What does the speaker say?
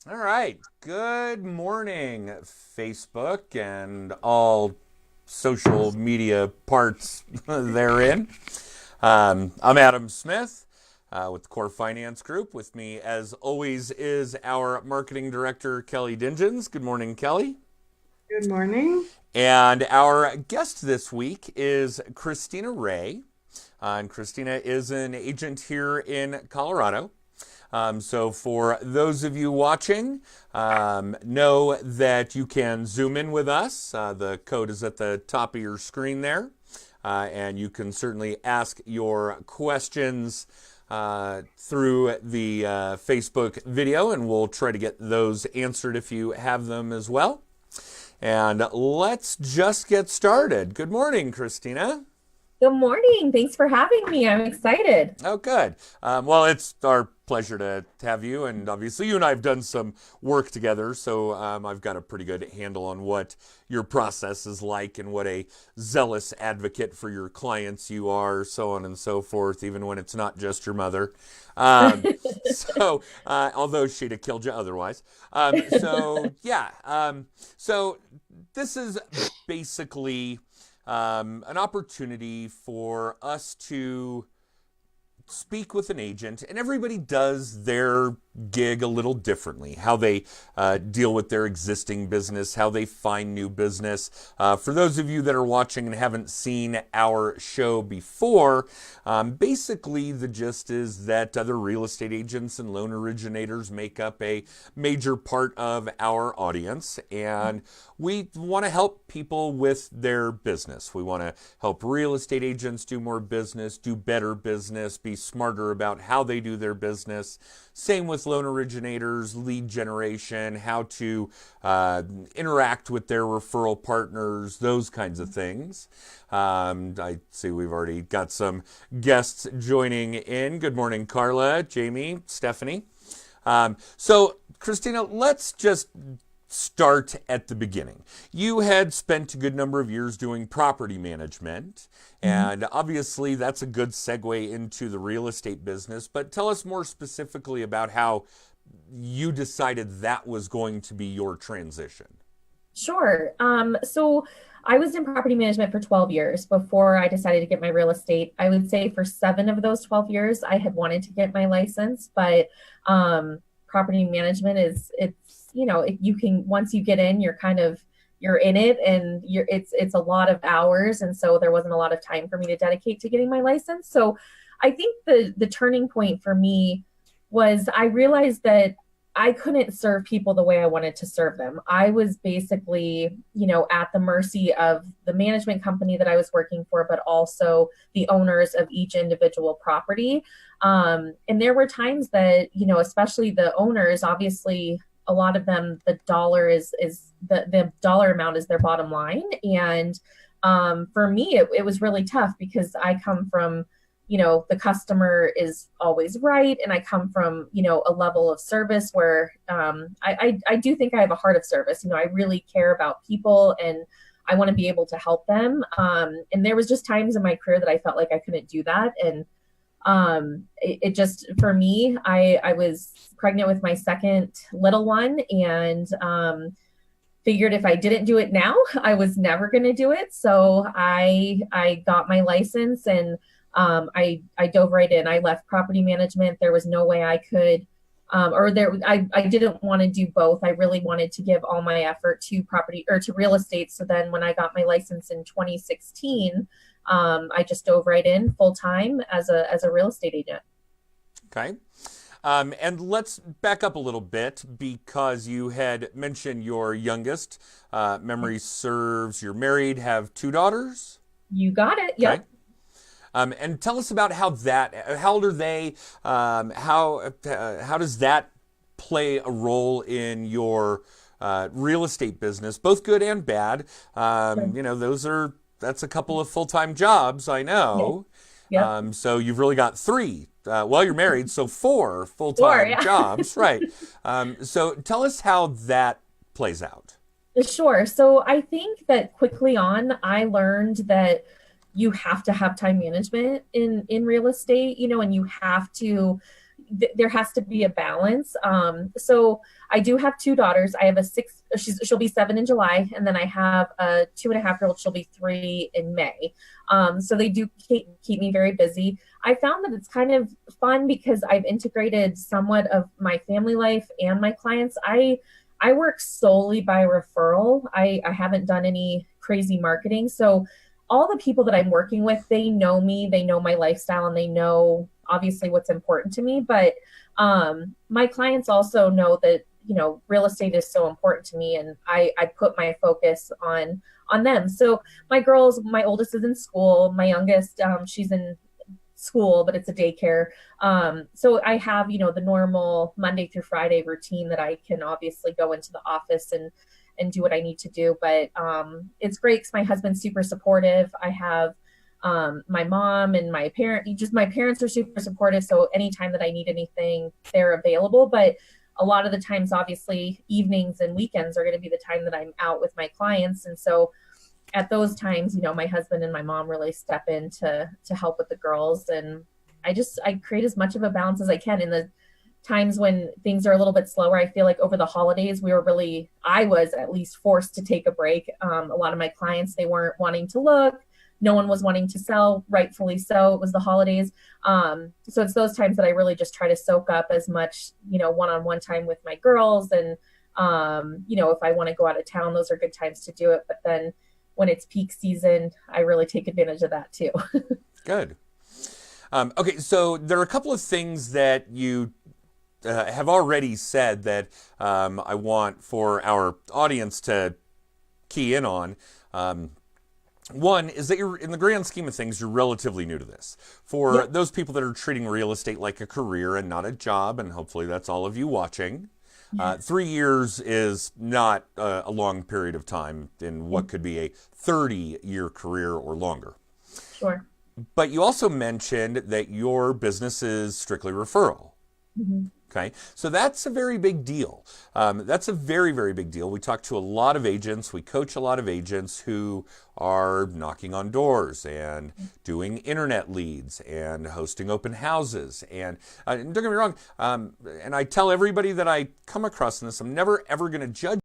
All right. Good morning, Facebook and all social media parts therein. I'm Adam Smith with the Core Finance Group. With me, as always, is our marketing director, Kelly Dingens. Good morning, Kelly. Good morning. And our guest this week is Christina Ray. And Christina is an agent here in Colorado. So for those of you watching, know that you can zoom in with us. The code is at the top of your screen there. And you can certainly ask your questions through the Facebook video, and we'll try to get those answered if you have them as well. And let's just get started. Good morning, Christina. Good morning. Thanks for having me. I'm excited. Oh, good. Well, it's our pleasure to have you. And obviously, you and I have done some work together. So I've got a pretty good handle on what your process is like and what a zealous advocate for your clients you are, so on and so forth, even when it's not just your mother. Although she'd have killed you otherwise. Yeah. So, this is basically an opportunity for us to speak with an agent, and everybody does their gig a little differently. How they deal with their existing business, how they find new business. For those of you that are watching and haven't seen our show before, basically the gist is that other real estate agents and loan originators make up a major part of our audience, and we want to help people with their business. We want to help real estate agents do more business, do better business, be smarter about how they do their business. Same with loan originators, lead generation, how to interact with their referral partners, those kinds of things. I see we've already got some guests joining in. Good morning, Carla, Jamie, Stephanie. Christina, let's just start at the beginning. You had spent a good number of years doing property management, and obviously that's a good segue into the real estate business. But tell us more specifically about how you decided that was going to be your transition. Sure. So I was in property management for 12 years before I decided to get my real estate. I would say for 7 of those 12 years, I had wanted to get my license, but property management you can, once you get in, you're in it, and it's a lot of hours. And so there wasn't a lot of time for me to dedicate to getting my license. So I think the turning point for me was I realized that I couldn't serve people the way I wanted to serve them. I was basically, at the mercy of the management company that I was working for, but also the owners of each individual property. And there were times that, especially the owners, obviously, a lot of them, the dollar is the dollar amount is their bottom line. And for me, it was really tough because I come from, the customer is always right. And I come from, a level of service where I do think I have a heart of service. I really care about people, and I want to be able to help them. And there was just times in my career that I felt like I couldn't do that. And it just, for me, I was pregnant with my second little one, and figured if I didn't do it now, I was never going to do it. So I got my license, and I dove right in. I left property management. There was no way I could, I didn't want to do both. I really wanted to give all my effort to property or to real estate. So then when I got my license in 2016, I just dove right in full time as a real estate agent. Okay. And let's back up a little bit because you had mentioned your youngest. Memory serves, you're married, have two daughters. You got it. Okay. Yep. And tell us about how old are they? How does that play a role in your real estate business, both good and bad? That's a couple of full-time jobs, I know. Yep. So you've really got three. You're married, so four Four, full-time yeah. jobs, right? So tell us how that plays out. Sure. So I think that quickly on, I learned that you have to have time management in real estate, and you have to there has to be a balance. So I do have two daughters. I have a she'll be 7 in July, and then I have a 2.5-year-old. She'll be 3 in May. So they do keep me very busy. I found that it's kind of fun because I've integrated somewhat of my family life and my clients. I work solely by referral. I haven't done any crazy marketing. So all the people that I'm working with, they know me, they know my lifestyle, and they know obviously what's important to me. But my clients also know that, real estate is so important to me, and I put my focus on them. So my girls, my oldest is in school, my youngest, she's in school, but it's a daycare. So I have, the normal Monday through Friday routine that I can obviously go into the office and do what I need to do. But it's great because my husband's super supportive. I have my mom and my parents are super supportive. So anytime that I need anything, they're available. But a lot of the times, obviously, evenings and weekends are going to be the time that I'm out with my clients. And so at those times, my husband and my mom really step in to help with the girls. And I create as much of a balance as I can. In the times when things are a little bit slower, I feel like over the holidays, I was at least forced to take a break. A lot of my clients, they weren't wanting to look. No one was wanting to sell, rightfully so. It was the holidays. So it's those times that I really just try to soak up as much, one-on-one time with my girls. And, if I want to go out of town, those are good times to do it. But then when it's peak season, I really take advantage of that too. Good. Okay, so there are a couple of things that you have already said that I want for our audience to key in on. One is that in the grand scheme of things, you're relatively new to this. For those people that are treating real estate like a career and not a job, and hopefully that's all of you watching, 3 years is not a long period of time in what could be a 30-year career or longer. Sure. But you also mentioned that your business is strictly referral. Mm-hmm. Okay, so that's a very big deal. That's a very, very big deal. We talk to a lot of agents. We coach a lot of agents who are knocking on doors and doing internet leads and hosting open houses. And don't get me wrong, and I tell everybody that I come across in this, I'm never, ever going to judge